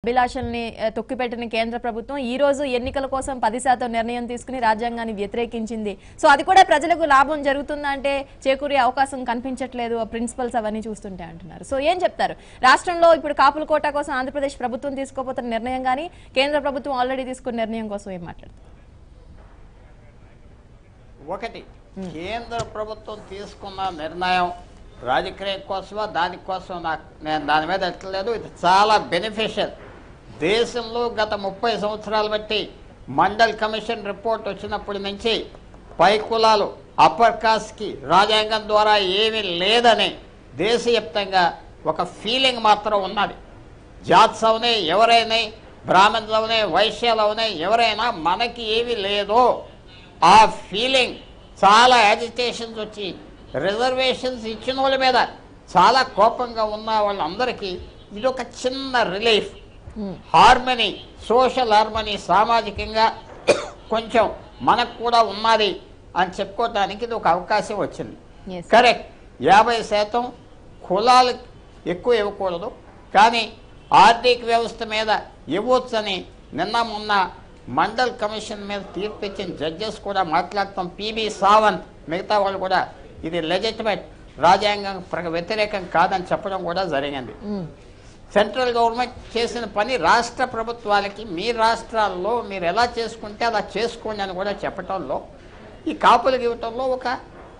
అభిలాషల్ని తొక్కిపెట్టిన కేంద్ర ప్రభుత్వం ఈ రోజు ఎన్నికల కోసం 10% నిర్ణయం తీసుకుని రాజ్యాంగాన్ని వ్యతిరేకించింది. సో అది కూడా ప్రజలకు లాభం జరుగుతుందా అంటే చేకూరే అవకాశం కనిపించట్లేదు ప్రిన్సిపల్స్ అవన్నీ చూస్తుంటే అంటున్నారు. సో ఏం చెప్తారు? రాష్ట్రంలో ఇప్పుడు కాపుల కోటా కోసం ఆంధ్రప్రదేశ్ ప్రభుత్వం తీసుకోబోతున్న నిర్ణయం కానీ కేంద్ర ప్రభుత్వం ఆల్రెడీ తీసుకున్న నిర్ణయం కోసం ఏం మాట్లాడుతుంది? ఒకటి, కేంద్ర ప్రభుత్వం తీసుకున్న నిర్ణయం రాజకీయం కోసమా దానికోసం నేను దాని మీద ఎట్టలేదు. ఇది చాలా బెనిఫిషియల్. దేశంలో గత 30 సంవత్సరాలు బట్టి మండల్ కమిషన్ రిపోర్ట్ వచ్చినప్పటి నుంచి పై కులాలు అప్పర్ కాస్ట్కి రాజ్యాంగం ద్వారా ఏమీ లేదని దేశవ్యాప్తంగా ఒక ఫీలింగ్ మాత్రం ఉన్నది. జాట్స్ అవునే ఎవరైనా, బ్రాహ్మణులు అవునే, వైశ్యాలు అవునే ఎవరైనా మనకి ఏమీ లేదో ఆ ఫీలింగ్ చాలా యాజిటేషన్స్ వచ్చి రిజర్వేషన్స్ ఇచ్చిన వాళ్ళ మీద చాలా కోపంగా ఉన్న వాళ్ళందరికీ ఇది ఒక చిన్న రిలీఫ్. హార్మనీ, సోషల్ హార్మనీ, సామాజికంగా కొంచెం మనకు కూడా ఉన్నది అని చెప్పుకోవడానికి ఇది ఒక అవకాశం వచ్చింది. కరెక్ట్, 50% కులాలు ఎక్కువ ఇవ్వకూడదు, కానీ ఆర్థిక వ్యవస్థ మీద ఇవ్వచ్చని నిన్న మొన్న మండల్ కమిషన్ మీద తీర్పు ఇచ్చిన జడ్జెస్ కూడా మాట్లాడతాం. పిబి సావంత్ మిగతా వాళ్ళు కూడా ఇది లెజిటిమేట్, రాజ్యాంగం వ్యతిరేకం కాదని చెప్పడం కూడా జరిగింది. సెంట్రల్ గవర్నమెంట్ చేసిన పని రాష్ట్ర ప్రభుత్వాలకి మీ రాష్ట్రాల్లో మీరు ఎలా చేసుకుంటే అలా చేసుకోండి అని కూడా చెప్పడంలో, ఈ కాపులకు ఇవ్వటంలో ఒక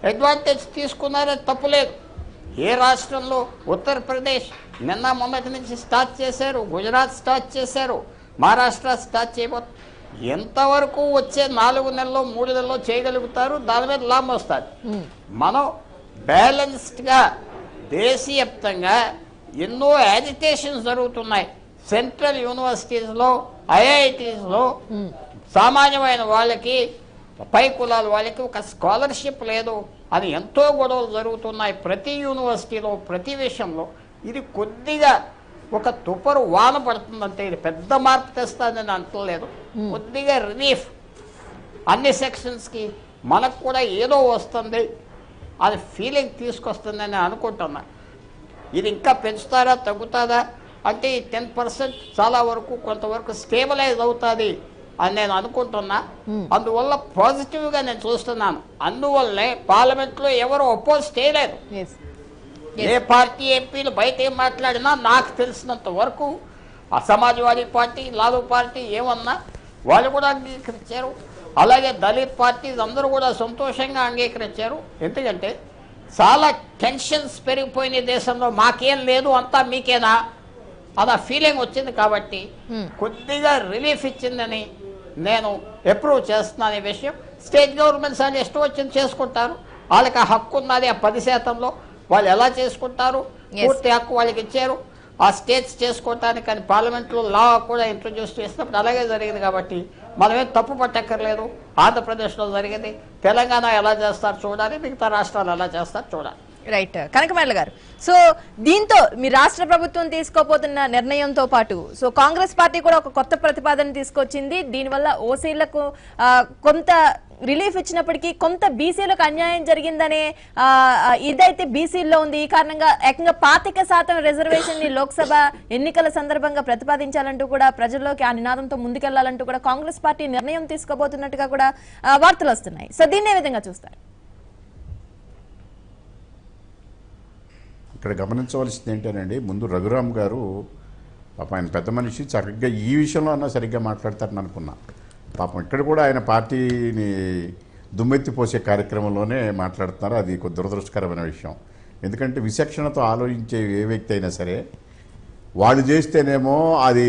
అడ్వాంటేజ్ తీసుకున్నారని తప్పులేదు. ఏ రాష్ట్రంలో ఉత్తరప్రదేశ్ నిన్న మొన్నటి నుంచి స్టార్ట్ చేశారు, గుజరాత్ స్టార్ట్ చేశారు, మహారాష్ట్ర స్టార్ట్ చేయబోతున్నారు. ఎంతవరకు వచ్చే 4 నెలల్లో 3 నెలల్లో చేయగలుగుతారు, దాని మీద లాభం వస్తుంది. మనం బ్యాలెన్స్డ్గా దేశీయప్తంగా ఎన్నో యాజిటేషన్స్ జరుగుతున్నాయి. సెంట్రల్ యూనివర్సిటీస్లో, ఐఐటీస్లో సామాన్యమైన వాళ్ళకి, పై కులాల వాళ్ళకి ఒక స్కాలర్షిప్ లేదు అని ఎంతో గొడవలు జరుగుతున్నాయి ప్రతి యూనివర్సిటీలో, ప్రతి విషయంలో. ఇది కొద్దిగా ఒక తుపరు వాన పడుతుందంటే ఇది పెద్ద మార్పు తెస్తుందని అంటలేదు. కొద్దిగా రిలీఫ్, అన్ని సెక్షన్స్కి మనకు కూడా ఏదో వస్తుంది అది ఫీలింగ్ తీసుకొస్తుందని అనుకుంటున్నా. ఇది ఇంకా పెంచుతారా తగ్గుతుందా అంటే ఈ 10% చాలా వరకు కొంతవరకు స్టేబలైజ్ అవుతుంది అని నేను అనుకుంటున్నా. అందువల్ల పాజిటివ్గా నేను చూస్తున్నాను. అందువల్లే పార్లమెంట్లో ఎవరు అపోజ్ చేయలేదు. ఏ పార్టీ ఎంపీలు బయట ఏం మాట్లాడినా నాకు తెలిసినంత వరకు ఆ సమాజ్వాదీ పార్టీ, లాలూ పార్టీ ఏమన్నా వాళ్ళు కూడా అంగీకరించారు. అలాగే దళిత్ పార్టీస్ అందరూ కూడా సంతోషంగా అంగీకరించారు. ఎందుకంటే చాలా టెన్షన్స్ పెరిగిపోయిన దేశంలో మాకేం లేదు అంతా మీకేనా అలా ఫీలింగ్ వచ్చింది. కాబట్టి కొద్దిగా రిలీఫ్ ఇచ్చిందని నేను అప్రూవ్ చేస్తున్నాను ఈ విషయం. స్టేట్ గవర్నమెంట్స్ అని ఇష్టం వచ్చింది చేసుకుంటారు, వాళ్ళకి ఆ హక్కు ఉన్నది. ఆ 10%లో వాళ్ళు ఎలా చేసుకుంటారు, పూర్తి హక్కు వాళ్ళకి ఇచ్చారు ఆ స్టేట్స్ చేసుకోవటానికి. కానీ పార్లమెంట్లో లా కూడా ఇంట్రొడ్యూస్ చేసినప్పుడు అలాగే జరిగింది. కాబట్టి మనమేం తప్పు పట్టక్కర్లేదు. ఆంధ్రప్రదేశ్లో జరిగింది, తెలంగాణ ఎలా చేస్తారు చూడాలి, మిగతా రాష్ట్రాలు ఎలా చేస్తారు చూడాలి. రైట్, కనకమేడల గారు. సో దీంతో మీ రాష్ట్ర ప్రభుత్వం తీసుకోబోతున్న నిర్ణయంతో పాటు సో కాంగ్రెస్ పార్టీ కూడా ఒక కొత్త ప్రతిపాదన తీసుకొచ్చింది. దీనివల్ల ఓసీలకు కొంత రిలీఫ్ ఇచ్చినప్పటికీ కొంత బీసీలకు అన్యాయం జరిగిందనే ఇదైతే బీసీల్లో ఉంది. ఈ కారణంగా ఏకంగా 25% రిజర్వేషన్ ని లోక్సభ ఎన్నికల సందర్భంగా ప్రతిపాదించాలంటూ కూడా ప్రజల్లోకి ఆ నినాదంతో ముందుకెళ్లాలంటూ కూడా కాంగ్రెస్ పార్టీ నిర్ణయం తీసుకోబోతున్నట్టుగా కూడా వార్తలు వస్తున్నాయి. సో దీన్ని ఏ విధంగా చూస్తారు? ఇక్కడ గమనించవలసింది ఏంటంటే, ముందు రఘురామ్ గారు పాపం ఆయన పెద్ద మనిషి, సరిగ్గా ఈ విషయంలో అన్నా సరిగ్గా మాట్లాడతారని అనుకున్నా. పాపం ఇక్కడ కూడా ఆయన పార్టీని దుమ్మెత్తిపోసే కార్యక్రమంలోనే మాట్లాడుతున్నారు. అది కొద్ది దురదృష్టకరమైన విషయం. ఎందుకంటే విచక్షణతో ఆలోచించే ఏ వ్యక్తి అయినా సరే వాళ్ళు చేస్తేనేమో అది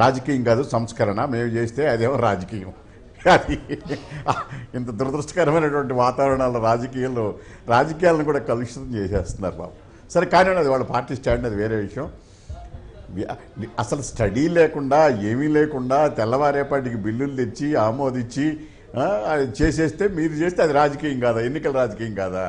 రాజకీయం కాదు సంస్కరణ, మేము చేస్తే అదేమో రాజకీయం. అది ఇంత దురదృష్టకరమైనటువంటి వాతావరణాల్లో రాజకీయాలను కూడా కలుషితం చేసేస్తున్నారు బాబు. సరే కానీ అది వాళ్ళ పార్టీ స్టాండ్, అది వేరే విషయం. అసలు స్టడీ లేకుండా ఏమీ లేకుండా తెల్లవారేపాటికి బిల్లులు తెచ్చి ఆమోదించి చేసేస్తే మీరు చేస్తే అది రాజకీయం కాదా, ఎన్నికల రాజకీయం కాదా?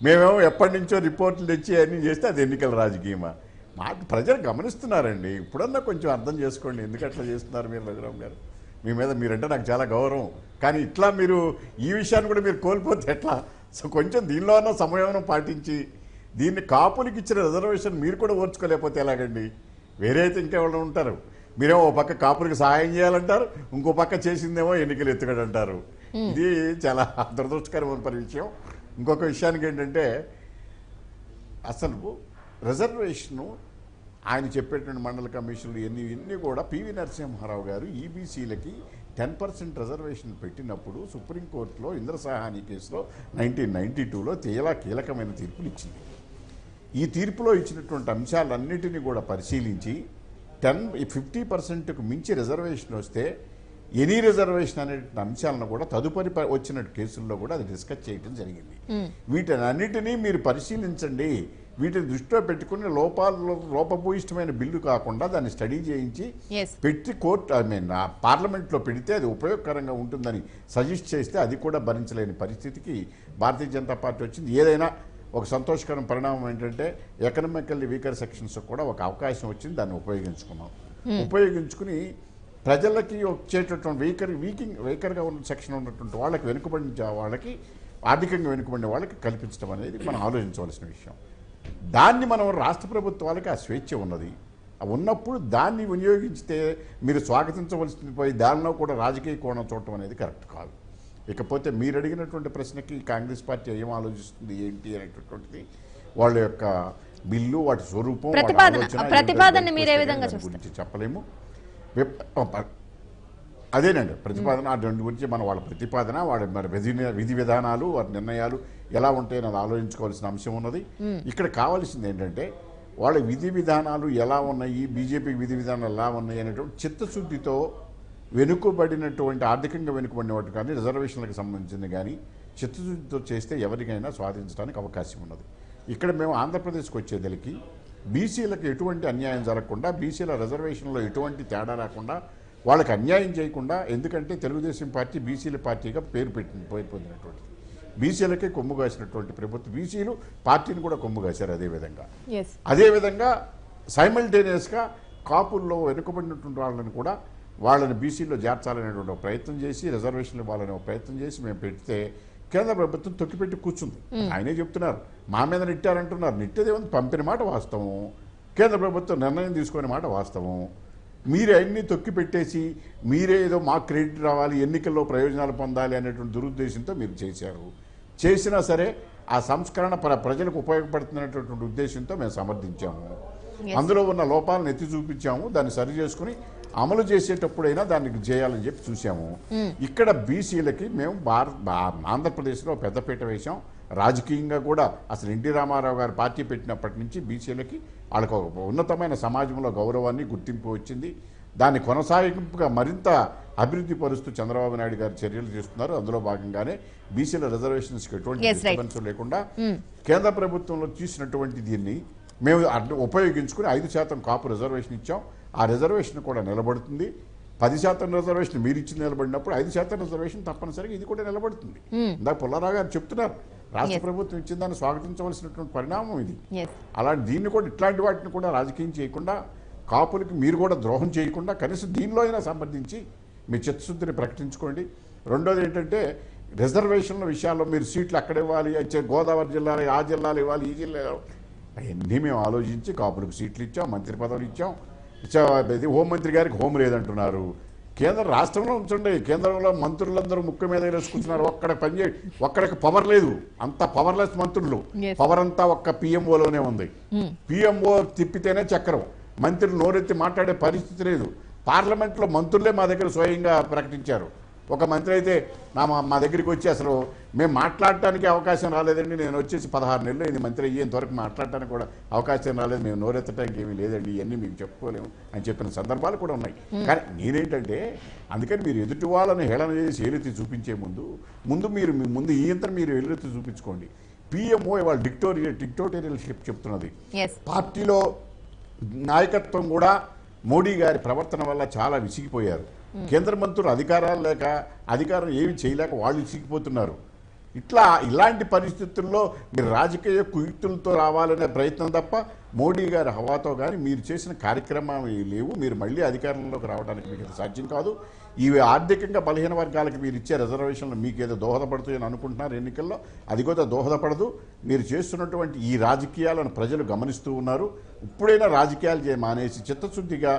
మేమేమో ఎప్పటి నుంచో రిపోర్ట్లు తెచ్చి అన్నీ చేస్తే అది ఎన్నికల రాజకీయమా? మాకు ప్రజలు గమనిస్తున్నారండి. ఇప్పుడన్నా కొంచెం అర్థం చేసుకోండి ఎందుకు అట్లా చేస్తున్నారు మీరు. రఘురామ్ గారు, మీ మీద మీరంటే నాకు చాలా గౌరవం, కానీ ఇట్లా మీరు ఈ విషయాన్ని కూడా మీరు కోల్పోతే ఎట్లా? సో కొంచెం దీనిలో అన్న సమయం పాటించి దీన్ని కాపులకి ఇచ్చిన రిజర్వేషన్ మీరు కూడా ఓర్చుకోలేకపోతే ఎలాగండి? వేరే అయితే ఇంకెవరు ఉంటారు. మీరేమో ఓ పక్క కాపులకు సహాయం చేయాలంటారు, ఇంకో పక్క చేసిందేమో ఎన్నికలు ఎత్తుకడంటారు. ఇది చాలా దురదృష్టకరమైన విషయం. ఇంకొక విషయానికి ఏంటంటే అసలు రిజర్వేషను ఆయన చెప్పేటువంటి మండల కమిషన్లు ఇవన్నీ కూడా పివి నరసింహారావు గారు ఈబీసీలకి 10% రిజర్వేషన్ పెట్టినప్పుడు సుప్రీంకోర్టులో ఇంద్రసాహాని కేసులో 1992లో కీలకమైన తీర్పులు ఇచ్చింది. ఈ తీర్పులో ఇచ్చినటువంటి అంశాలన్నిటినీ కూడా పరిశీలించి 50%కు మించి రిజర్వేషన్ వస్తే ఎనీ రిజర్వేషన్ అనే అంశాలను కూడా తదుపరి వచ్చిన కేసుల్లో కూడా అది డిస్కస్ చేయడం జరిగింది. వీటన్నిటినీ మీరు పరిశీలించండి. వీటిని దృష్టిలో పెట్టుకుని లోపభూయిష్టమైన బిల్లు కాకుండా దాన్ని స్టడీ చేయించి పెట్టి పార్లమెంట్లో పెడితే అది ఉపయోగకరంగా ఉంటుందని సజెస్ట్ చేస్తే అది కూడా భరించలేని పరిస్థితికి భారతీయ జనతా పార్టీ వచ్చింది. ఏదైనా ఒక సంతోషకరమైన పరిణామం ఏంటంటే ఎకనామికల్లీ వీకర్ సెక్షన్స్ కూడా ఒక అవకాశం వచ్చింది, దాన్ని ఉపయోగించుకుని ప్రజలకి వచ్చేటటువంటి వీకర్గా ఉన్న సెక్షన్ ఉన్నటువంటి వాళ్ళకి వెనుకబడిన వాళ్ళకి ఆర్థికంగా వెనుకబడిన వాళ్ళకి కల్పించడం అనేది మనం ఆలోచించవలసిన విషయం. దాన్ని మనం రాష్ట్ర ప్రభుత్వాలకి ఆ స్వేచ్ఛ ఉన్నది. ఉన్నప్పుడు దాన్ని వినియోగించితే మీరు స్వాగతించవలసింది పోయి దానిలో కూడా రాజకీయ కోణం చూడటం అనేది కరెక్ట్ కాదు. ఇకపోతే మీరు అడిగినటువంటి ప్రశ్నకి కాంగ్రెస్ పార్టీ ఏం ఆలోచిస్తుంది ఏంటి అనేటటువంటిది వాళ్ళ యొక్క బిల్లు, వాటి స్వరూపం, ప్రతిపాదన మీరు ఏ విధంగా గురించి చెప్పలేము. అదేనండి ప్రతిపాదన, దాని గురించి మనం వాళ్ళ ప్రతిపాదన, వాళ్ళ మరి విధి విధానాలు, వారి నిర్ణయాలు ఎలా ఉంటాయని అది ఆలోచించుకోవాల్సిన అంశం ఉన్నది. ఇక్కడ కావాల్సింది ఏంటంటే వాళ్ళ విధి విధానాలు ఎలా ఉన్నాయి, బీజేపీ విధి విధానాలు ఎలా ఉన్నాయి అనేటువంటి చిత్తశుద్ధితో వెనుకబడినటువంటి ఆర్థికంగా వెనుకబడిన వాటి కానీ రిజర్వేషన్లకు సంబంధించింది కానీ చిత్తశుద్ధితో చేస్తే ఎవరికైనా స్వాధించడానికి అవకాశం ఉన్నది. ఇక్కడ మేము ఆంధ్రప్రదేశ్కి వచ్చేదలికి బీసీలకు ఎటువంటి అన్యాయం జరగకుండా, బీసీల రిజర్వేషన్లో ఎటువంటి తేడా రాకుండా, వాళ్ళకి అన్యాయం చేయకుండా, ఎందుకంటే తెలుగుదేశం పార్టీ బీసీల పార్టీగా పేరు పొందినటువంటిది, బీసీలకే కొమ్ము కాసినటువంటి ప్రభుత్వం, బీసీలు పార్టీని కూడా కొమ్ము కాశారు. అదేవిధంగా సైమల్టేనియస్గా కాపుల్లో వెనుకబడినటువంటి వాళ్ళని కూడా వాళ్ళని బీసీలో చేర్చాలనేటువంటి ప్రయత్నం చేసి రిజర్వేషన్లు ఇవ్వాలనే ప్రయత్నం చేసి మేము పెడితే కేంద్ర ప్రభుత్వం తొక్కిపెట్టి కూర్చుంది. ఆయనే చెప్తున్నారు మా మీద నెట్టారంటున్నారు. నెట్టేదేముంది, పంపిన మాట వాస్తవం, కేంద్ర ప్రభుత్వం నిర్ణయం తీసుకునే మాట వాస్తవం. మీరే అన్ని తొక్కి పెట్టేసి మీరే ఏదో మాకు క్రెడిట్ రావాలి, ఎన్నికల్లో ప్రయోజనాలు పొందాలి అనేటువంటి దురుద్దేశంతో మీరు చేశారు. చేసినా సరే ఆ సంస్కరణ ప్రజలకు ఉపయోగపడుతున్నటువంటి ఉద్దేశంతో మేము సమర్థించాము. అందులో ఉన్న లోపాలను ఎత్తి చూపించాము, దాన్ని సరి చేసుకుని అమలు చేసేటప్పుడైనా దానికి చేయాలని చెప్పి చూసాము. ఇక్కడ బీసీలకి మేము ఆంధ్రప్రదేశ్లో పెద్దపీట వేశాం. రాజకీయంగా కూడా అసలు ఎన్టీ రామారావు గారు పార్టీ పెట్టినప్పటి నుంచి బీసీలకి వాళ్ళకు ఒక ఉన్నతమైన సమాజంలో గౌరవాన్ని, గుర్తింపు వచ్చింది. దాన్ని కొనసాగింపుగా మరింత అభివృద్ధి పరుస్తూ చంద్రబాబు నాయుడు గారు చర్యలు చేస్తున్నారు. అందులో భాగంగానే బీసీల రిజర్వేషన్స్కి ఎటువంటి డిస్టర్బెన్స్ లేకుండా కేంద్ర ప్రభుత్వంలో తీసినటువంటి దీన్ని మేము ఉపయోగించుకుని 5% కాపు రిజర్వేషన్ ఇచ్చాం. ఆ రిజర్వేషన్ కూడా నిలబడుతుంది. 10% రిజర్వేషన్ మీరు ఇచ్చి నిలబడినప్పుడు 5% రిజర్వేషన్ తప్పనిసరిగా ఇది కూడా నిలబడుతుంది. ఇందాక పుల్లారావు గారు చెప్తున్నారు రాష్ట్ర ప్రభుత్వం ఇచ్చిన దాన్ని స్వాగతించవలసినటువంటి పరిణామం ఇది. అలాంటి దీన్ని కూడా ఇట్లాంటి వాటిని కూడా రాజకీయం చేయకుండా, కాపులకి మీరు కూడా ద్రోహం చేయకుండా కనీసం దీనిలో అయినా సంబంధించి మీ చిత్తశుద్ధిని ప్రకటించుకోండి. రెండోది ఏంటంటే రిజర్వేషన్ల విషయాల్లో మీరు సీట్లు అక్కడ ఇవ్వాలి, గోదావరి జిల్లాలో ఆ జిల్లాలో ఇవ్వాలి, ఈ జిల్లాలో అవన్నీ మేము ఆలోచించి కాపులకు సీట్లు ఇచ్చాం, మంత్రి పదవులు ఇచ్చాం. హోంమంత్రి గారికి హోం లేదంటున్నారు. కేంద్ర రాష్ట్రంలో ఉంచండి, కేంద్రంలో మంత్రులందరూ ముక్కు మీద వేసుకుంటున్నారు. ఒక్కడికి పవర్ లేదు, అంత పవర్లెస్ మంత్రులు. పవర్ అంతా ఒక్క పిఎంఓలోనే ఉంది. పిఎంఓ తిప్పితేనే చక్రం, మంత్రులు నోరెత్తి మాట్లాడే పరిస్థితి లేదు. పార్లమెంట్లో మంత్రులే మా దగ్గర స్వయంగా ప్రకటించారు. ఒక మంత్రి అయితే మా దగ్గరికి వచ్చి అసలు మేము మాట్లాడటానికి అవకాశం రాలేదండి, నేను వచ్చేసి 16 నెలలు ఇది మంత్రి అయ్యేంతవరకు మాట్లాడటానికి కూడా అవకాశం రాలేదు, మేము నోరెత్తడానికి ఏమీ లేదండి, ఇవన్నీ మీకు చెప్పుకోలేము అని చెప్పిన సందర్భాలు కూడా ఉన్నాయి. కానీ నేనేంటంటే అందుకని మీరు ఎదుటి వాళ్ళని హేళన చేసి ఏలెత్తి చూపించే ముందు మీరు ఈ యంత్రం మీరు ఏలెత్తి చూపించుకోండి. పిఎంఓ ఇవాళ డిక్టోరియల్షిప్ చెప్తున్నది. పార్టీలో నాయకత్వం కూడా మోడీ గారి ప్రవర్తన వల్ల చాలా విసిగిపోయారు. కేంద్ర మంత్రులు అధికారాలు లేక, అధికారం ఏమి చేయలేక వాళ్ళు విసిగిపోతున్నారు. ఇలాంటి పరిస్థితుల్లో మీరు రాజకీయ కుయుక్తులతో రావాలనే ప్రయత్నం తప్ప మోడీ గారి హవాతో కానీ మీరు చేసిన కార్యక్రమాలు లేవు. మీరు మళ్ళీ అధికారంలోకి రావడానికి మీకు సాధ్యం కాదు. ఇవి ఆర్థికంగా బలహీన వర్గాలకు మీరు ఇచ్చే రిజర్వేషన్లు మీకు ఏదో దోహదపడుతాయని అనుకుంటున్నారు ఎన్నికల్లో, అది కూడా దోహదపడదు. మీరు చేస్తున్నటువంటి ఈ రాజకీయాలను ప్రజలు గమనిస్తూ ఉన్నారు. ఇప్పుడైనా రాజకీయాలు మానేసి చిత్తశుద్ధిగా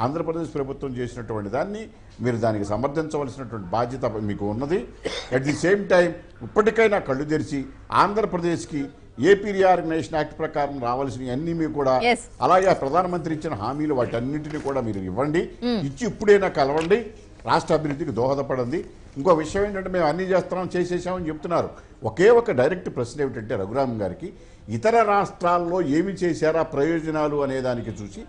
ఆంధ్రప్రదేశ్ ప్రభుత్వం చేసినటువంటి దాన్ని మీరు దానికి సమర్థించవలసినటువంటి బాధ్యత మీకు ఉన్నది. అట్ ది సేమ్ టైం ఇప్పటికైనా కళ్ళు తెరిచి ఆంధ్రప్రదేశ్కి ఏపీ రీఆర్గనైజేషన్ యాక్ట్ ప్రకారం రావాల్సినవి అన్నీ మీకు కూడా అలాగే ప్రధానమంత్రి ఇచ్చిన హామీలు వాటన్నింటినీ కూడా మీరు ఇవ్వండి. ఇచ్చి ఇప్పుడైనా కలవండి, రాష్ట్ర అభివృద్ధికి దోహదపడండి. ఇంకో విషయం ఏంటంటే మేము అన్నీ చేసామని చెప్తున్నారు. ఒకే ఒక డైరెక్ట్ ప్రశ్న ఏమిటంటే రఘురామ్ గారికి, ఇతర రాష్ట్రాల్లో ఏమి చేశారా ప్రయోజనాలు అనే దానికి చూసి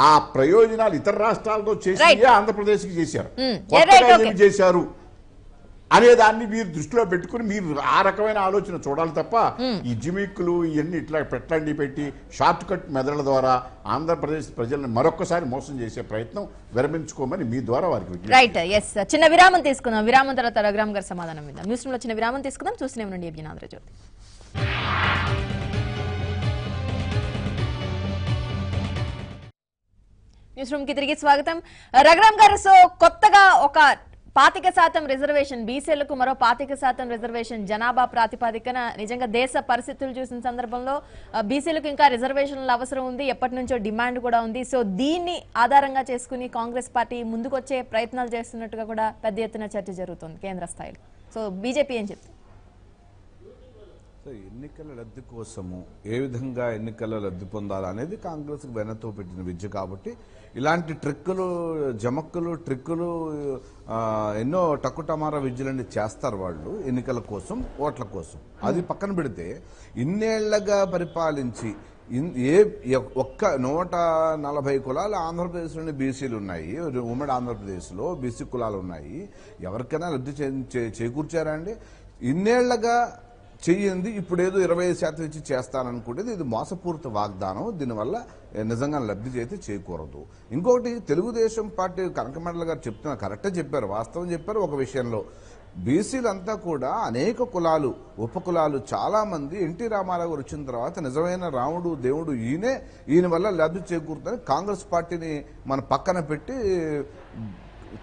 ఆ ప్రయోజనాలు ఇతర రాష్ట్రాలతో చేసి ఆంధ్రప్రదేశ్కి చేశారు, కొత్తగా ఏమి చేశారు అనే దాన్ని మీరు దృష్టిలో పెట్టుకుని మీరు ఆ రకమైన ఆలోచన చూడాలి తప్ప ఈ జిమిక్కులు ఇవన్నీ ఇట్లా పెట్టి షార్ట్ కట్ మెదళ్ల ద్వారా ఆంధ్రప్రదేశ్ ప్రజలను మరొకసారి మోసం చేసే ప్రయత్నం విరమించుకోమని మీ ద్వారా వారికి. Right, yes. చిన్న విరామం తీసుకుందాం. విరామం తర్వాత రఘురామ్ గారి సమాధానం విందాం. న్యూస్ రూమ్ లో చిన్న విరామం తీసుకుందాం. చూస్తూనే ఉండండి ఏబీఎన్ ఆంధ్రజ్యోతి. న్యూస్ రూమ్ కి తిరిగి స్వాగతం. రఘురామ్ గారు, సో కొత్తగా ఒక 25% రిజర్వేషన్, బీసీలకు మరో 25% రిజర్వేషన్ జనాభా ప్రాతిపదికన నిజంగా దేశ పరిస్థితులు చూసిన సందర్భంలో బీసీలకు ఇంకా రిజర్వేషన్ల అవసరం ఉంది, ఎప్పటి నుంచో డిమాండ్ కూడా ఉంది. సో దీన్ని ఆధారంగా చేసుకుని కాంగ్రెస్ పార్టీ ముందుకొచ్చే ప్రయత్నాలు చేస్తున్నట్టుగా కూడా పెద్ద ఎత్తున చర్చ జరుగుతుంది కేంద్ర స్థాయిలో. సో బీజేపీ ఏం చెప్తుంది? ఎన్నికల రద్దు కోసము ఏ విధంగా ఎన్నికల రద్దు పొందాలనేది కాంగ్రెస్కి వెనతో పెట్టిన విద్య. కాబట్టి ఇలాంటి ట్రిక్కులు, జమక్కులు, ట్రిక్కులు, ఎన్నో టక్కుటమారా విద్యలన్నీ చేస్తారు వాళ్ళు ఎన్నికల కోసం, ఓట్ల కోసం. అది పక్కన పెడితే ఇన్నేళ్లగా పరిపాలించి ఒక్క 140 కులాలు ఆంధ్రప్రదేశ్లోని బీసీలు ఉన్నాయి. ఉమ్మడి ఆంధ్రప్రదేశ్లో బీసీ కులాలు ఉన్నాయి. ఎవరికైనా రద్దు చేకూర్చారా అండి? ఇన్నేళ్లగా చెయ్యింది ఇప్పుడేదో 25% ఇచ్చి చేస్తాననుకుంటేది ఇది మోసపూరిత వాగ్దానం. దీనివల్ల నిజంగా లబ్ధి అయితే చేకూరదు. ఇంకొకటి, తెలుగుదేశం పార్టీ కనకమండల గారు చెప్తున్నారు, కరెక్టే చెప్పారు, వాస్తవం చెప్పారు. ఒక విషయంలో బీసీలంతా కూడా అనేక కులాలు, ఉపకులాలు చాలా మంది ఎన్టీ రామారావు గారు వచ్చిన తర్వాత నిజమైన రాముడు దేవుడు ఈయన వల్ల లబ్ధి చేకూరుతుందని కాంగ్రెస్ పార్టీని మన పక్కన పెట్టి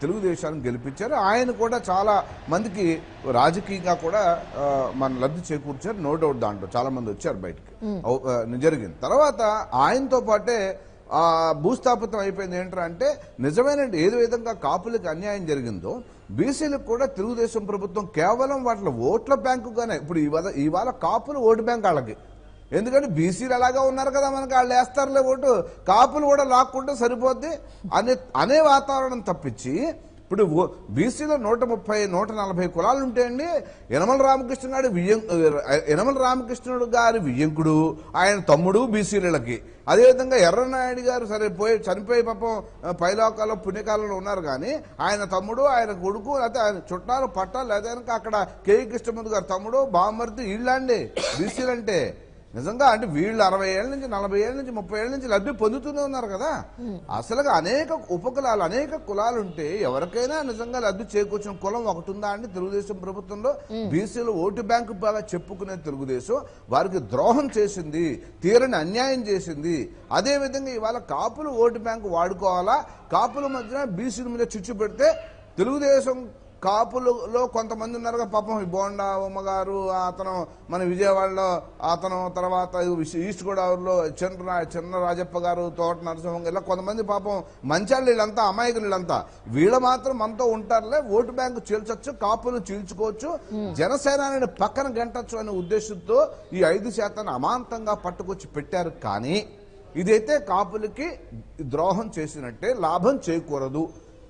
తెలుగుదేశాన్ని గెలిపించారు. ఆయన కూడా చాలా మందికి రాజకీయంగా కూడా మన లబ్ధి చేకూర్చారు, నో డౌట్. దాంట్లో చాలా మంది వచ్చారు బయటకి, జరిగింది. తర్వాత ఆయనతో పాటే భూస్థాపితం అయిపోయింది ఏంటంటే నిజమైన ఏదో విధంగా కాపులకు అన్యాయం జరిగిందో బీసీలకు కూడా తెలుగుదేశం ప్రభుత్వం కేవలం వాటి ఓట్ల బ్యాంకుగానే, ఇప్పుడు ఇవాళ కాపులు ఓటు బ్యాంక్ వాళ్ళకి, ఎందుకంటే బీసీలు అలాగా ఉన్నారు కదా, మనకి వాళ్ళు వేస్తారులే ఓటు, కాపులు కూడా లాక్కుంటే సరిపోద్ది అనే వాతావరణం తప్పించి, ఇప్పుడు బీసీలో 130-140 కులాలు ఉంటాయండి. యనమల రామకృష్ణుడు గారి వియ్యంకుడు, ఆయన తమ్ముడు బీసీలకి. అదేవిధంగా ఎర్రనాయుడు గారు చనిపోయి పాపం పైలోకాల్లో పుణ్యకాలంలో ఉన్నారు, కానీ ఆయన తమ్ముడు, ఆయన కొడుకు, లేకపోతే ఆయన చుట్టాలు పట్టాలు, లేదా అక్కడ కేఈ కృష్ణమూర్తి గారు తమ్ముడు, బామ్మర్ది వీళ్ళండి బీసీలంటే. నిజంగా అంటే వీళ్ళు 60 ఏళ్ళ నుంచి 40 ఏళ్ళ నుంచి 30 ఏళ్ళ నుంచి లబ్ధి పొందుతూనే ఉన్నారు కదా. అసలుగా అనేక ఉపకులాలు, అనేక కులాలు ఉంటే ఎవరికైనా నిజంగా లబ్ధి చేకూర్చిన కులం ఒకటి ఉందా అండి తెలుగుదేశం ప్రభుత్వంలో? బీసీలు ఓటు బ్యాంకు బాగా చెప్పుకునే తెలుగుదేశం వారికి ద్రోహం చేసింది, తీరని అన్యాయం చేసింది. అదేవిధంగా ఇవాళ కాపులు ఓటు బ్యాంకు వాడుకోవాలా, కాపుల మధ్యన బీసీల మీద చిచ్చు పెడితే తెలుగుదేశం కాపులలో కొంతమంది ఉన్నారుగా పాపం, బోండా ఉమ్మగారు, అతను మన విజయవాడలో అతను, తర్వాత ఈస్ట్ గోదావరిలో చిన్న రాజప్ప గారు, తోట నరసింహం, ఇలా కొంతమంది పాపం మంచాళ్ళు, వీళ్ళంతా అమాయకులు, వీళ్ళ మాత్రం మనతో ఉంటారులే, ఓటు బ్యాంకు చీల్చొచ్చు, కాపులు చీల్చుకోవచ్చు, జనసేనాని పక్కన గంటచ్చు అనే ఉద్దేశంతో ఈ 5% అమాంతంగా పట్టుకొచ్చి పెట్టారు. కానీ ఇదైతే కాపులకి ద్రోహం చేసినట్టే, లాభం చేకూరదు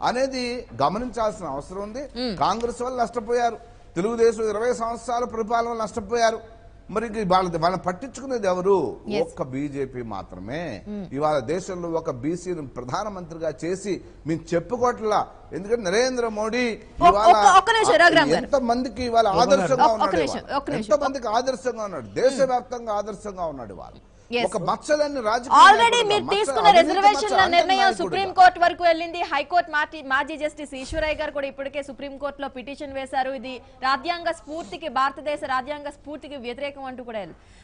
అనేది గమనించాల్సిన అవసరం ఉంది. కాంగ్రెస్ వాళ్ళు నష్టపోయారు, తెలుగుదేశం 20 సంవత్సరాల పరిపాలన నష్టపోయారు. మరి వాళ్ళని పట్టించుకునేది ఎవరు? ఒక్క బీజేపీ మాత్రమే. ఇవాళ దేశంలో ఒక బీసీని ప్రధానమంత్రిగా చేసి మేము చెప్పుకోవట్లా, ఎందుకంటే నరేంద్ర మోడీ ఎంత మందికి ఇవాళ ఆదర్శంగా ఉన్నాడు, ఎంత మందికి ఆదర్శంగా ఉన్నాడు, దేశవ్యాప్తంగా ఆదర్శంగా ఉన్నాడు. వాళ్ళు ఒక మచ్చలన్నీ ఆల్రెడీ మీరు తీసుకున్న రిజర్వేషన్ల నిర్ణయం సుప్రీం కోర్టు వరకు వెళ్ళింది. హైకోర్టు మాజీ జస్టిస్ ఈశ్వరయ్య గారు కూడా ఇప్పటికే సుప్రీం కోర్టులో పిటిషన్ వేశారు. ఇది రాజ్యాంగ స్ఫూర్తికి, భారతదేశ రాజ్యాంగ స్ఫూర్తికి వ్యతిరేకం అంటూ కూడా.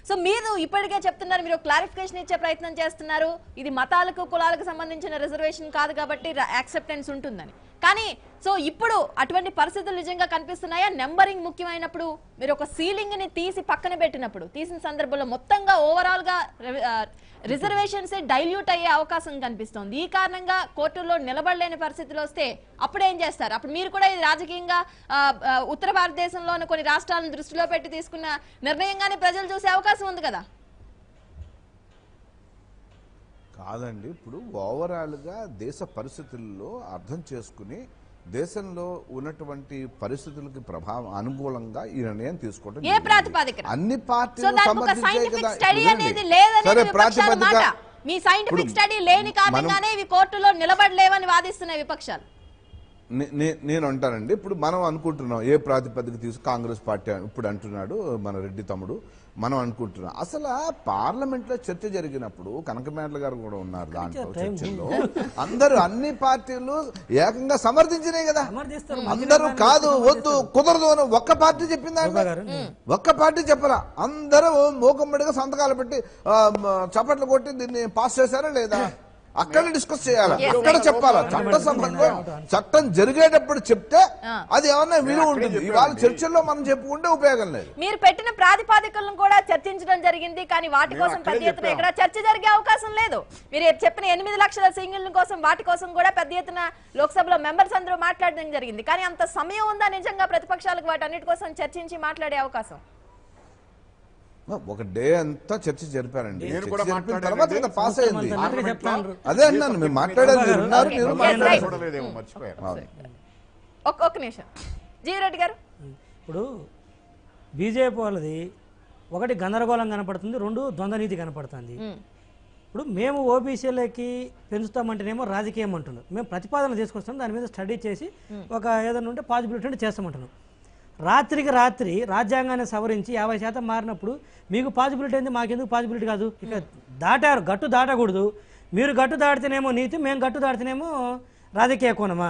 సో మీరు ఇప్పటికే చెప్తున్నారు, మీరు క్లారిఫికేషన్ ఇచ్చే ప్రయత్నం చేస్తున్నారు, ఇది మతాలకు కులాలకు సంబంధించిన రిజర్వేషన్ కాదు కాబట్టి యాక్సెప్టెన్స్ ఉంటుందని. కానీ సో ఇప్పుడు అటువంటి పరిస్థితులు నిజంగా కనిపిస్తున్నాయా? నెంబరింగ్ ముఖ్యమైనప్పుడు మీరు ఒక సీలింగ్ ని తీసి పక్కన పెట్టినప్పుడు, తీసిన సందర్భంలో మొత్తంగా ఓవరాల్ గా రిజర్వేషన్స్ డైల్యూట్ అయ్యే అవకాశం కనిపిస్తోంది. ఈ కారణంగా కోర్టుల్లో నిలబడలేని పరిస్థితులు వస్తే అప్పుడు ఏం చేస్తారు? అప్పుడు మీరు కూడా ఇది రాజకీయంగా ఉత్తర భారతదేశంలోని కొన్ని రాష్ట్రాలను దృష్టిలో పెట్టి తీసుకున్న నిర్ణయంగానే ప్రజలు చూసే అవకాశం ఉంది కదా? కాదండి, ఇప్పుడు ఓవరాల్గా దేశ పరిస్థితుల్లో అర్థం చేసుకుని దేశంలో ఉన్నటువంటి పరిస్థితులకి ప్రభావం అనుకూలంగా ఈ నిర్ణయం తీసుకోవడం ఏ ప్రాతిపదికన? అన్ని సో పార్టీలు దానికి ఒక సైంటిఫిక్ స్టడీ అనేది లేదనేది విపక్షాల మాట. మీ సైంటిఫిక్ స్టడీ లేని కారణంగానే ఇవి కోర్టులో నిలబడలేవని వాదిస్తున్నాయి విపక్షాలు. నేను అంటానండి, ఇప్పుడు మనం అనుకుంటున్నాం ఏ ప్రాతిపదిక కాంగ్రెస్ పార్టీ ఇప్పుడు అంటున్నాడు మన రెడ్డి తమ్ముడు, మనం అనుకుంటున్నాం. అసలు పార్లమెంట్ లో చర్చ జరిగినప్పుడు కనకమేడల గారు కూడా ఉన్నారు దాంట్లో చర్చల్లో, అందరూ అన్ని పార్టీలు ఏకంగా సమర్థించినాయి కదా. అందరూ కాదు వద్దు కుదరదు అని ఒక్క పార్టీ చెప్పిందంటే, ఒక్క పార్టీ చెప్పరా, అందరూ మూకమ్మడిగా సంతకాలు పెట్టి చప్పట్లు కొట్టి దీన్ని పాస్ చేశారా లేదా అక్కడ డిస్కస్ చేయాలా, అక్కడ చెప్పాలా. చట్టసభలో చట్టం జరిగేటప్పుడు చెప్తే అది ఏమన్నా విలువ ఉంటుంది. ఇవాళ చర్చల్లో మనం చెప్పుకుంటే ఉపయోగం లేదు. మీరు పెట్టిన ప్రాతిపాదికలను కూడా చర్చించడం జరిగింది, కానీ వాటి కోసం పెద్ద ఎత్తున ఇక్కడ చర్చ జరిగే అవకాశం లేదు. మీరు చెప్పిన 8 లక్షల సింగిల్ కోసం వాటి కోసం కూడా పెద్ద ఎత్తున లోక్సభలో మెంబర్స్ అందరూ మాట్లాడడం జరిగింది. కానీ అంత సమయం ఉందా నిజంగా ప్రతిపక్షాలకు వాటి అన్నిటి కోసం చర్చించి మాట్లాడే అవకాశం? ఒక డే అంతా చర్చ జరిపారండి, తర్వాత పాస్ అయింది. అదే అన్నాను, మీరు మాట్లాడారు, మీరు ఉన్నారు, మీరు ఒక్క నిమిషం జీవిరెడ్డి గారు. ఇప్పుడు బీజేపీ వాళ్ళది ఒకటి గందరగోళం కనపడుతుంది, 2 ద్వంద్వనీతి కనపడుతుంది. ఇప్పుడు మేము ఓబీసీలకి పెంచుతామంటేనేమో రాజకీయం అంటున్నారు, మేము ప్రతిపాదన తీసుకొస్తాం, దాని మీద స్టడీ చేసి ఒక ఏదైనా ఉంటే పాజిబిలిటీ చేస్తామంటున్నాం. రాత్రికి రాత్రి రాజ్యాంగాన్ని సవరించి 50% మారినప్పుడు మీకు పాజిబిలిటీ ఏంది, మాకెందుకు పాజిబిలిటీ కాదు? ఇక దాటారు, గట్టు దాటకూడదు. మీరు గట్టు దాటితేనేమో నీతి, మేము గట్టు దాటితేనేమో రాజకీయ కోణమా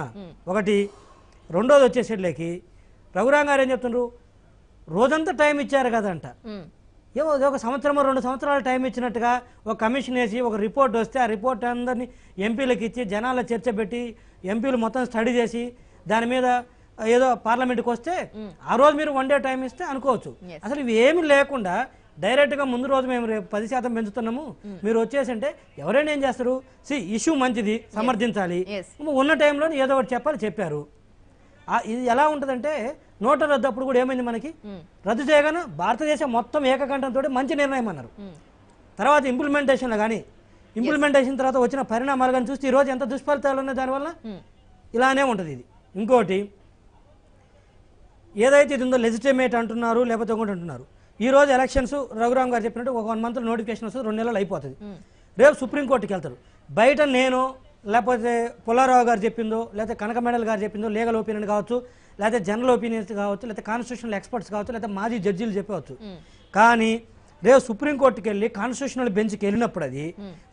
ఒకటి. రెండోది వచ్చేసేట్లకి రఘురాం గారు ఏం చెప్తున్నారు, రోజంతా టైం ఇచ్చారు కదంట. ఏమో ఒక సంవత్సరం 2 సంవత్సరాలు టైం ఇచ్చినట్టుగా ఒక కమిషన్ వేసి ఒక రిపోర్ట్ వస్తే ఆ రిపోర్ట్ అందరినీ ఎంపీలకు ఇచ్చి జనాల చర్చ పెట్టి ఎంపీలు మొత్తం స్టడీ చేసి దాని మీద ఏదో పార్లమెంట్కి వస్తే ఆ రోజు మీరు 1 డే టైం ఇస్తే అనుకోవచ్చు. అసలు ఇవి ఏమి లేకుండా డైరెక్ట్గా ముందు రోజు మేము రేపు 10% పెంచుతున్నాము మీరు వచ్చేసి అంటే ఎవరైనా ఏం చేస్తారు? ఇష్యూ మంచిది, సమర్థించాలి, ఉన్న టైంలో ఏదో ఒకటి చెప్పాలి, చెప్పారు. ఇది ఎలా ఉంటుందంటే నోటు రద్దు అప్పుడు కూడా ఏమైంది, మనకి రద్దు చేయగానే భారతదేశం మొత్తం ఏకకంఠంతో మంచి నిర్ణయం అన్నారు. తర్వాత ఇంప్లిమెంటేషన్లో కానీ ఇంప్లిమెంటేషన్ తర్వాత వచ్చిన పరిణామాలు కానీ చూస్తే ఈరోజు ఎంత దుష్ఫలితాలు ఉన్నాయి దానివల్ల ఇలానే ఉంటుంది. ఇది ఇంకోటి ఏదైతే ఇది ఉందో లెజిటిమేట్ అంటున్నారు, లేకపోతే ఒకటి అంటున్నారు. ఈ రోజు ఎలక్షన్స్ రఘురాం గారు చెప్పినట్టు ఒక 1 month నోటిఫికేషన్ వస్తుంది, 2 నెలలు అయిపోతుంది. రేపు సుప్రీంకోర్టుకి వెళ్తారు. బయట నేను లేకపోతే పుల్లారావు గారు చెప్పిందో, లేకపోతే కనకమేడల్ గారు చెప్పిందో లీగల్ ఒపీనియన్ కావచ్చు, లేకపోతే జనరల్ ఒపీనియన్స్ కావచ్చు, లేకపోతే కాన్స్టిట్యూషనల్ ఎక్స్పర్ట్స్ కావచ్చు, లేకపోతే మాజీ జడ్జీలు చెప్పవచ్చు. కానీ రేపు సుప్రీంకోర్టుకి వెళ్ళి కాన్స్టిట్యూషనల్ బెంచ్కి వెళ్ళినప్పుడు అది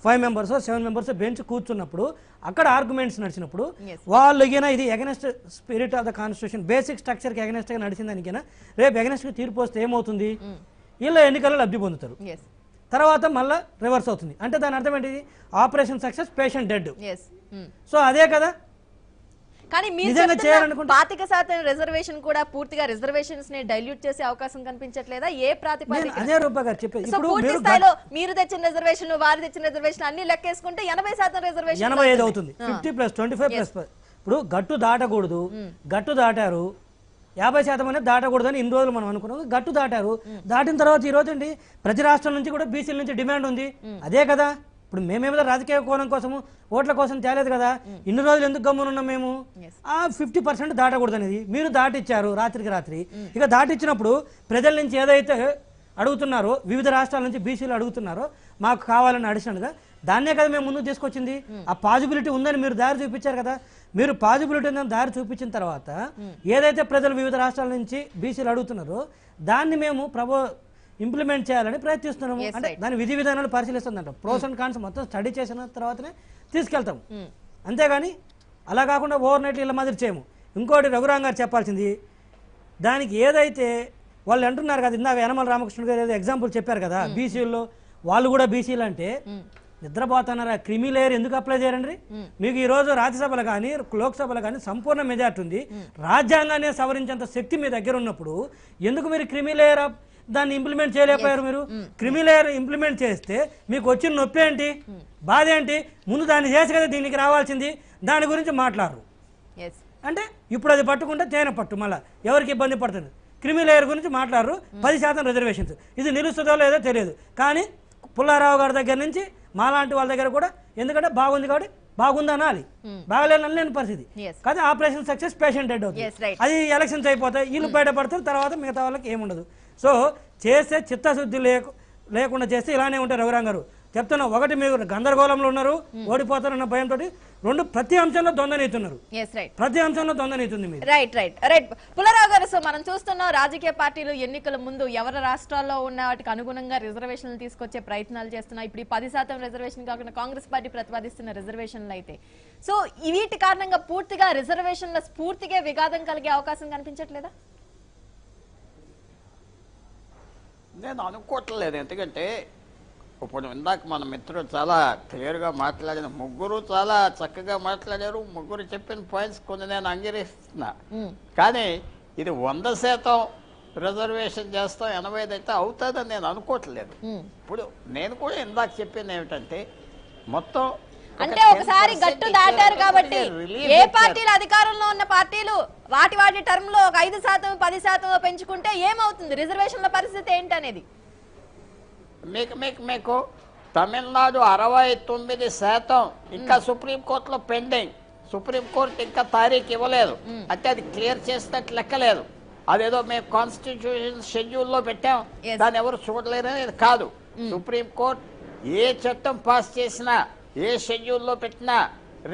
5 members 7 members బెంచ్ కూర్చున్నప్పుడు అక్కడ ఆర్గ్యుమెంట్స్ నడిచినప్పుడు వాళ్ళు ఇది against spirit of the constitution basic స్ట్రక్చర్కి ఎగనెస్ట్గా నడిచిందానికైనా రేపు ఎగనెస్ట్గా తీర్పు వస్తే ఏమవుతుంది? వీళ్ళ ఎన్నికల్లో లబ్ధి పొందుతారు, తర్వాత మళ్ళీ రివర్స్ అవుతుంది. అంటే దాని అర్థం ఏంటిది? Operation success, patient dead. So అదే కదా. కానీ మీరు 25% రిజర్వేషన్ కూడా పూర్తిగా రిజర్వేషన్స్ ని డైల్యూట్ చేసే అవకాశం కనిపించట్లేదా? ఏ ప్రాతిపదికన? అదే రూపా గారు చెప్పేది. ఇప్పుడు పూర్తి స్థాయిలో మీరు తెచ్చిన రిజర్వేషన్, వారు తెచ్చిన రిజర్వేషన్ అన్ని లెక్కేసుకుంటే 80% రిజర్వేషన్ 85 అవుతుంది. 50 + 25 + ఇప్పుడు గట్టు దాటకూడదు, గట్టు దాటారు. 50% అనేది దాటకూడదని ఇన్ని రోజులు మనం అనుకున్నాం, గట్టు దాటారు. దాటిన తర్వాత ఈ రోజు అండి ప్రతి రాష్ట్రం నుంచి కూడా బీసీల నుంచి డిమాండ్ ఉంది. అదే కదా. ఇప్పుడు మేమేదో రాజకీయ కోణం కోసము ఓట్ల కోసం తేలేదు కదా. ఇన్ని రోజులు ఎందుకు గమ్మునున్నాం మేము? ఆ 50% దాటకూడదు అనేది మీరు దాటిచ్చారు రాత్రికి రాత్రి. ఇక దాటిచ్చినప్పుడు ప్రజల నుంచి ఏదైతే అడుగుతున్నారో, వివిధ రాష్ట్రాల నుంచి బీసీలు అడుగుతున్నారో మాకు కావాలని అడిషనల్గా, దాన్నే కదా మేము ముందుకు తీసుకొచ్చింది. ఆ పాజిబిలిటీ ఉందని మీరు దారి చూపించారు కదా. మీరు పాజిబిలిటీ ఉందని దారి చూపించిన తర్వాత ఏదైతే ప్రజలు వివిధ రాష్ట్రాల నుంచి బీసీలు అడుగుతున్నారో దాన్ని మేము ఇంప్లిమెంట్ చేయాలని ప్రయత్నిస్తున్నాము. అంటే దాని విధి విధానాలు పరిశీలిస్తుందంట. ప్రోస్ అండ్ కాన్స్ మొత్తం స్టడీ చేసిన తర్వాతనే తీసుకెళ్తాము. అంతేగాని అలా కాకుండా ఓవర్ నైట్ ఇలా మాదిరి చేయము. ఇంకోటి రఘురాం గారు చెప్పాల్సింది, దానికి ఏదైతే వాళ్ళు అంటున్నారు కదా, ఇందాక యనమల రామకృష్ణ గారు ఏదో ఎగ్జాంపుల్ చెప్పారు కదా, బీసీల్లో వాళ్ళు కూడా బీసీలు అంటే నిద్రపోతున్నారా? క్రిమి లేయర్ ఎందుకు అప్లై చేయరండి? మీకు ఈ రోజు రాజ్యసభలో కానీ లోక్సభలో కానీ సంపూర్ణ మెజార్టీ ఉంది. రాజ్యాంగాన్ని సవరించేంత శక్తి మీ దగ్గర ఉన్నప్పుడు ఎందుకు మీరు క్రిమి లేయర్ దాన్ని ఇంప్లిమెంట్ చేయలేకపోయారు? మీరు క్రిమి లేయర్ ఇంప్లిమెంట్ చేస్తే మీకు వచ్చిన నొప్పి ఏంటి, బాధ ఏంటి? ముందు దాన్ని చేసి కదా దీనికి రావాల్సింది. దాని గురించి మాట్లాడరు. అంటే ఇప్పుడు అది పట్టుకుంటే తేనె పట్టు, మళ్ళీ ఎవరికి ఇబ్బంది పడుతుంది. క్రిమి లేయర్ గురించి మాట్లాడరు. 10% రిజర్వేషన్స్ ఇది నిలుస్తుందో లేదో తెలియదు. కానీ పుల్లారావు గారి దగ్గర నుంచి మాలాంటి వాళ్ళ దగ్గర కూడా ఎందుకంటే బాగుంది కాబట్టి బాగుంది అనాలి, బాగలేని పరిస్థితి కానీ ఆపరేషన్ సక్సెస్ పేషెంట్ డెడ్ అవుతుంది. అది ఎలక్షన్స్ అయిపోతాయి, వీళ్ళు బయటపడతారు, తర్వాత మిగతా వాళ్ళకి ఏముండదు. సో చేస్తే చిత్తశుద్ధి లేకుండా చేస్తే ఇలానే ఉంటారు. రఘురాం గారు చెప్తున్నా, ఒకటి మీరు గందరగోళంలో ఉన్నారు, ఓడిపోతారన్న భయంతో. రెండు, ప్రతి అంశంలో దొందనీతున్నారు. ప్రతి అంశంలో దొందనీతుంది మీరు. రైట్ పుల్లారావు గారు, సో మనం చూస్తున్నాం రాజకీయ పార్టీలు ఎన్నికల ముందు ఎవరి రాష్ట్రాల్లో ఉన్న వాటికి అనుగుణంగా రిజర్వేషన్లు తీసుకొచ్చే ప్రయత్నాలు చేస్తున్నాయి. ఇప్పుడు 10% రిజర్వేషన్ కాకుండా కాంగ్రెస్ పార్టీ ప్రతిపాదిస్తున్న రిజర్వేషన్లు అయితే, సో వీటి కారణంగా పూర్తిగా రిజర్వేషన్ల స్ఫూర్తిగా విఘాతం కలిగే అవకాశం కనిపించట్లేదా? నేను అనుకోవట్లేదు. ఎందుకంటే ఇప్పుడు ఇందాక మన మిత్రుడు చాలా క్లియర్గా మాట్లాడిన, ముగ్గురు చాలా చక్కగా మాట్లాడారు. ముగ్గురు చెప్పిన పాయింట్స్ కొన్ని నేను అంగీకరిస్తున్నా. కానీ ఇది 100% రిజర్వేషన్ చేస్తాం 85 అయితే అవుతుందని నేను అనుకోవట్లేదు. ఇప్పుడు నేను కూడా ఇందాక చెప్పింది ఏమిటంటే, మొత్తం అంటే ఒకసారి గట్టు దాటారు కాబట్టి ఏ పార్టీలు అధికారంలో ఉన్న పార్టీలు వాటి టర్మ్ లో 5% 10% పెంచుకుంటే ఏమవుతుంది, రిజర్వేషన్ల పరిస్థితి ఏంటనేది మీకు తమిళనాడు 69% ఇంకా సుప్రీంకోర్టులో పెండింగ్. సుప్రీంకోర్టు ఇంకా తారీఖు ఇవ్వలేదు, అంటే అది క్లియర్ చేసినట్టు లెక్కలేదు. అదేదో మేము కాన్స్టిట్యూషన్ షెడ్యూల్లో పెట్టాం, దాన్ని ఎవరు చూడలేరనేది కాదు. సుప్రీంకోర్టు ఏ చట్టం పాస్ చేసినా ఏ షెడ్యూల్లో పెట్టినా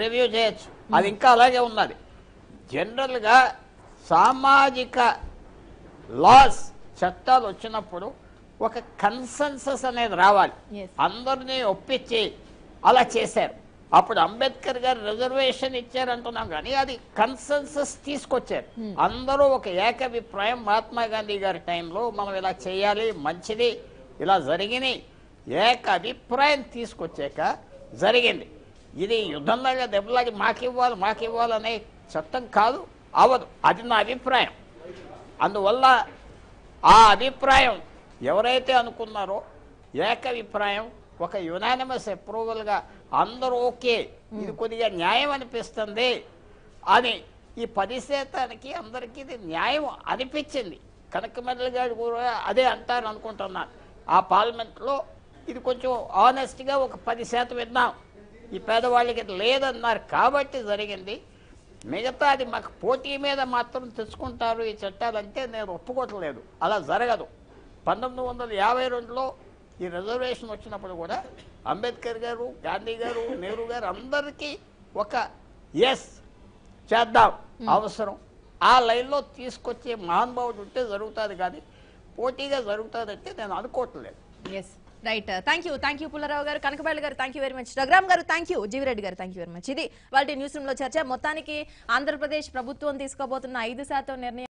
రివ్యూ చేయొచ్చు, అది ఇంకా అలాగే ఉన్నది. జనరల్గా సామాజిక లాస్ చట్టాలు వచ్చినప్పుడు ఒక కన్సెన్సస్ అనేది రావాలి, అందరినీ ఒప్పించి అలా చేశారు. అప్పుడు అంబేద్కర్ గారు రిజర్వేషన్ ఇచ్చారంటున్నాం, కానీ అది కన్సెన్సస్ తీసుకొచ్చారు. అందరూ ఒక ఏకాభిప్రాయం, మహాత్మా గాంధీ గారి టైంలో మనం ఇలా చేయాలి, మంచిది, ఇలా జరిగినాయి, ఏకాభిప్రాయం తీసుకొచ్చాక జరిగింది. ఇది యుద్ధంలాగా దెబ్బలాగి మాకివ్వాలనే చట్టం కాదు, అవదు. అది నా అభిప్రాయం. అందువల్ల ఆ అభిప్రాయం ఎవరైతే అనుకున్నారో ఏకాభిప్రాయం ఒక యునానిమస్ అప్రూవల్గా అందరూ ఓకే, ఇది కొద్దిగా న్యాయం అనిపిస్తుంది అని ఈ 10% అందరికీ ఇది న్యాయం అనిపించింది. కనకమల్లి గారు కూడా అదే అంటారు అనుకుంటున్నాను. ఆ పార్లమెంట్లో ఇది కొంచెం ఆనెస్ట్గా ఒక 10% విన్నాం, ఈ పేదవాళ్ళకి లేదన్నారు కాబట్టి జరిగింది. మిగతా అది మాకు పోటీ మీద మాత్రం తెచ్చుకుంటారు ఈ చట్టాలంటే నేను ఒప్పుకోవట్లేదు, అలా జరగదు. 1952లో ఈ రిజర్వేషన్ వచ్చినప్పుడు కూడా అంబేద్కర్ గారు, గాంధీ గారు, నెహ్రూ గారు అందరికీ ఒక ఎస్ చేద్దాం అవసరం, ఆ లైన్లో తీసుకొచ్చే మహానుభావుడు ఉంటే జరుగుతుంది, కానీ పోటీగా జరుగుతుందంటే నేను అనుకోవట్లేదు. రైట్, థ్యాంక్ యూ పుల్లారావు గారు, కనకబైలు గారు thank you very much, Raghuram గారు థ్యాంక్ యూ, జీవిరెడ్డి గారు థ్యాంక్ యూ వెరీ మచ్. ఇది వాళ్ళ న్యూస్ రూమ్ లో చర్చ. మొత్తానికి ఆంధ్రప్రదేశ్ ప్రభుత్వం తీసుకోబోతున్న 5% నిర్ణయం